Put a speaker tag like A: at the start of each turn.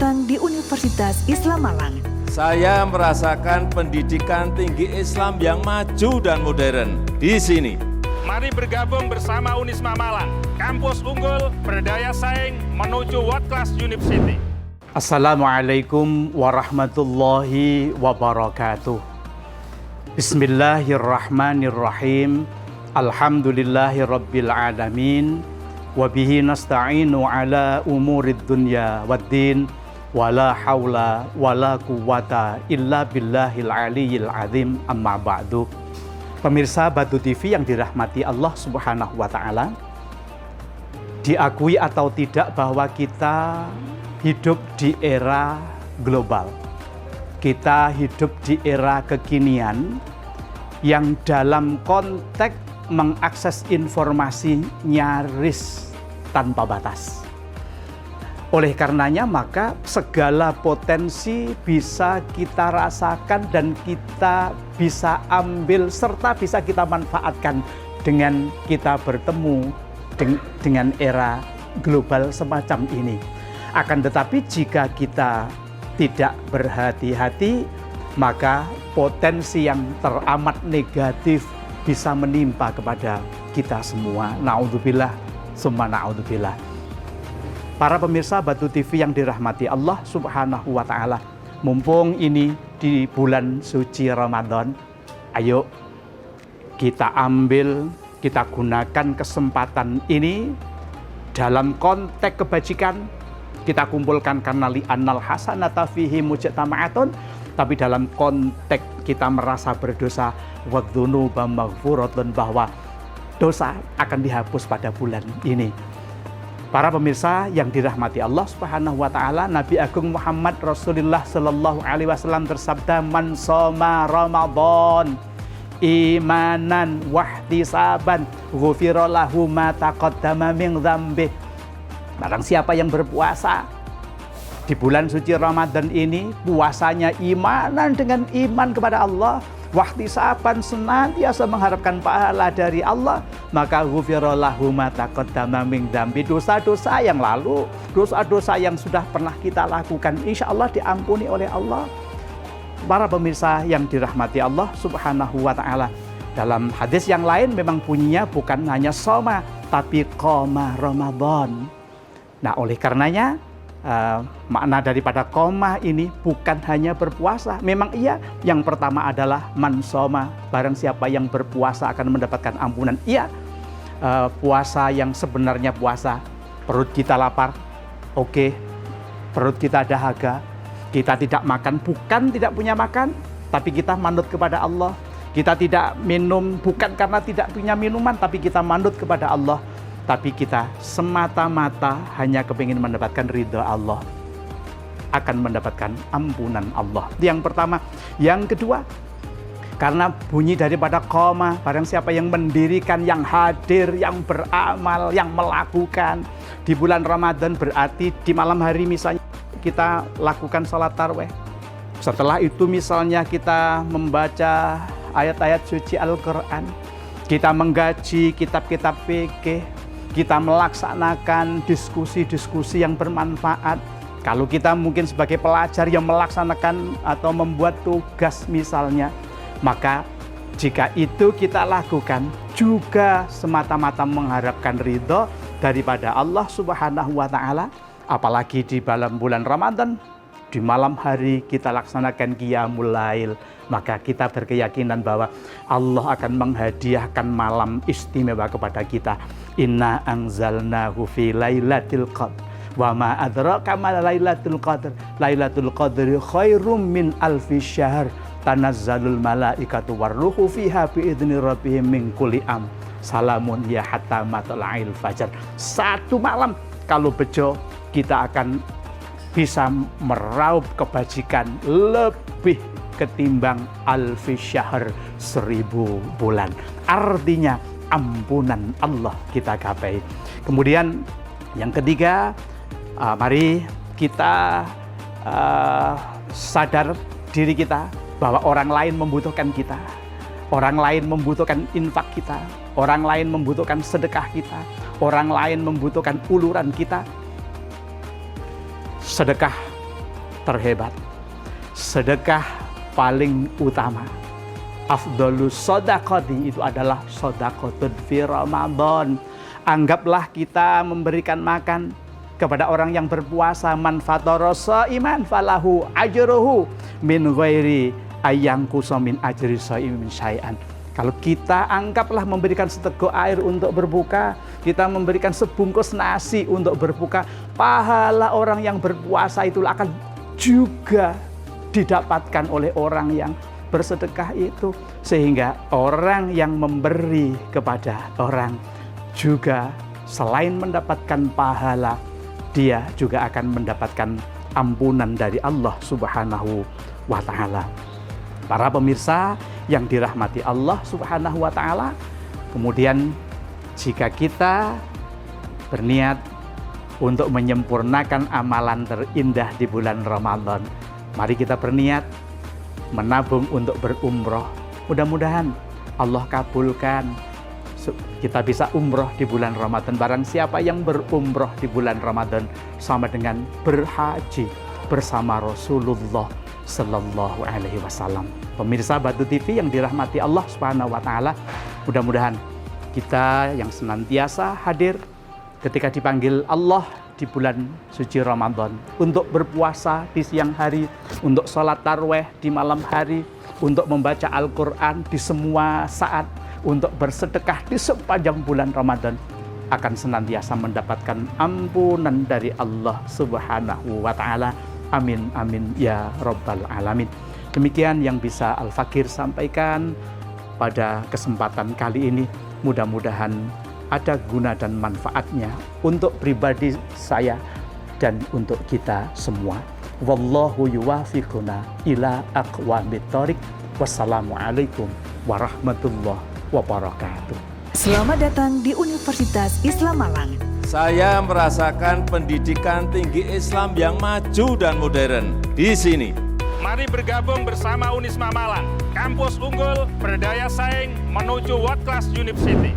A: datang di Universitas Islam Malang.
B: Saya merasakan pendidikan tinggi Islam yang maju dan modern di sini.
C: Mari bergabung bersama Unisma Malang, kampus unggul, berdaya saing menuju World Class University.
D: Assalamualaikum warahmatullahi wabarakatuh. Bismillahirrahmanirrahim. Alhamdulillahirabbil alamin. Wa bihi nasta'inu ala umurid dunya waddin. Wala haula wala quwata illa billahil aliyyil azim, amma ba'du. Pemirsa Batu TV yang dirahmati Allah Subhanahu wa taala, diakui atau tidak bahwa kita hidup di era global. Kita hidup di era kekinian yang dalam konteks mengakses informasi nyaris tanpa batas. Oleh karenanya maka segala potensi bisa kita rasakan dan kita bisa ambil serta bisa kita manfaatkan dengan kita bertemu dengan era global semacam ini. Akan tetapi jika kita tidak berhati-hati, maka potensi yang teramat negatif bisa menimpa kepada kita semua. Na'udzubillah, summa na'udzubillah. Para pemirsa Batu TV yang dirahmati Allah Subhanahu wa taala, mumpung ini di bulan suci Ramadan, ayo kita ambil, kita gunakan kesempatan ini dalam konteks kebajikan. Kita kumpulkan karena li'annal hasanata fihi mujtama'atun, tapi dalam konteks kita merasa berdosa, wadzunuba maghfuratun, bahwa dosa akan dihapus pada bulan ini. Para pemirsa yang dirahmati Allah Subhanahu wa taala, Nabi Agung Muhammad Rasulullah sallallahu alaihi wasallam bersabda, "Man shoma Ramadan imanan wahtisaban, ghufira lahu ma taqaddama min dzambi." Barang siapa yang berpuasa di bulan suci Ramadan ini, puasanya imanan dengan iman kepada Allah, wahtisaban, senantiasa mengharapkan pahala dari Allah, maka ghufira lahu ma taqaddama min dzambi, dosa-dosa yang lalu, dosa-dosa yang sudah pernah kita lakukan, insya Allah diampuni oleh Allah. Para pemirsa yang dirahmati Allah Subhanahu wa taala, dalam hadis yang lain memang bunyinya bukan hanya shoma, tapi qoma Ramadan. Nah, oleh karenanya makna daripada qoma ini bukan hanya berpuasa. Memang iya, yang pertama adalah man shoma, barang siapa yang berpuasa akan mendapatkan ampunan. Iya, puasa yang sebenarnya puasa, perut kita lapar, oke, perut kita dahaga, kita tidak makan, bukan tidak punya makan, tapi kita manut kepada Allah. Kita tidak minum bukan karena tidak punya minuman, tapi kita manut kepada Allah. Tapi kita semata-mata hanya kepingin mendapatkan ridha Allah, akan mendapatkan ampunan Allah. Yang pertama. Yang kedua, karena bunyi daripada qoma, barang siapa yang mendirikan, yang hadir, yang beramal, yang melakukan di bulan Ramadan, berarti di malam hari misalnya kita lakukan salat tarawih. Setelah itu misalnya kita membaca ayat-ayat suci Al-Quran, kita menggaji kitab-kitab fikih, kita melaksanakan diskusi-diskusi yang bermanfaat. Kalau kita mungkin sebagai pelajar yang melaksanakan atau membuat tugas misalnya, maka jika itu kita lakukan juga semata-mata mengharapkan ridho daripada Allah Subhanahu wa taala, apalagi di dalam bulan Ramadan, di malam hari kita laksanakan qiyamul lail, maka kita berkeyakinan bahwa Allah akan menghadiahkan malam istimewa kepada kita. Inna anzalnahu fi lailatul qadr wa ma adraka ma lailatul qadr. Lailatul qadri khairum min alfi syahr. Tanazzalul malaikatu warruhu fiha biidzni rabbihim min kulli am. Salamun ya hatta matla'il fajar. Satu malam kalau bejo kita akan bisa meraup kebajikan lebih ketimbang alfi syahr, 1000 bulan. Artinya ampunan Allah kita gapai. Kemudian yang ketiga, mari kita sadar diri kita bahwa orang lain membutuhkan kita. Orang lain membutuhkan infak kita. Orang lain membutuhkan sedekah kita. Orang lain membutuhkan uluran kita. Sedekah terhebat, sedekah paling utama. Afdhalus shadaqati itu adalah shadaqatun fi Ramadan. Anggaplah kita memberikan makan kepada orang yang berpuasa, man fatara shaiman falahu ajruhu min ghairi ayyangkusa min ajri shaimin syai'an. Kalau kita anggaplah memberikan seteguk air untuk berbuka, kita memberikan sebungkus nasi untuk berbuka, pahala orang yang berpuasa itu akan juga didapatkan oleh orang yang bersedekah itu. Sehingga orang yang memberi kepada orang juga selain mendapatkan pahala, dia juga akan mendapatkan ampunan dari Allah Subhanahu wa Ta'ala. Para pemirsa yang dirahmati Allah Subhanahu wa Ta'ala, kemudian jika kita berniat untuk menyempurnakan amalan terindah di bulan Ramadan, mari kita berniat menabung untuk berumroh. Mudah-mudahan Allah kabulkan kita bisa umroh di bulan Ramadan. Barang siapa yang berumroh di bulan Ramadan sama dengan berhaji bersama Rasulullah Sallallahu Alaihi Wasallam. Pemirsa Batu TV yang dirahmati Allah Subhanahu Wa Taala, mudah-mudahan kita yang senantiasa hadir ketika dipanggil Allah di bulan suci Ramadan untuk berpuasa di siang hari, untuk sholat tarawih di malam hari, untuk membaca Al-Quran di semua saat, untuk bersedekah di sepanjang bulan Ramadan, akan senantiasa mendapatkan ampunan dari Allah Subhanahu wa Ta'ala. Amin, amin, ya Rabbal Alamin. Demikian yang bisa Al-Fakir sampaikan pada kesempatan kali ini. Mudah-mudahan ada guna dan manfaatnya untuk pribadi saya dan untuk kita semua. Wallahu yuwafiquna ila aqwamit thoriq. Wassalamualaikum warahmatullahi wabarakatuh.
A: Selamat datang di Universitas Islam Malang.
B: Saya merasakan pendidikan tinggi Islam yang maju dan modern di sini.
C: Mari bergabung bersama Unisma Malang, kampus unggul, berdaya saing, menuju world class university.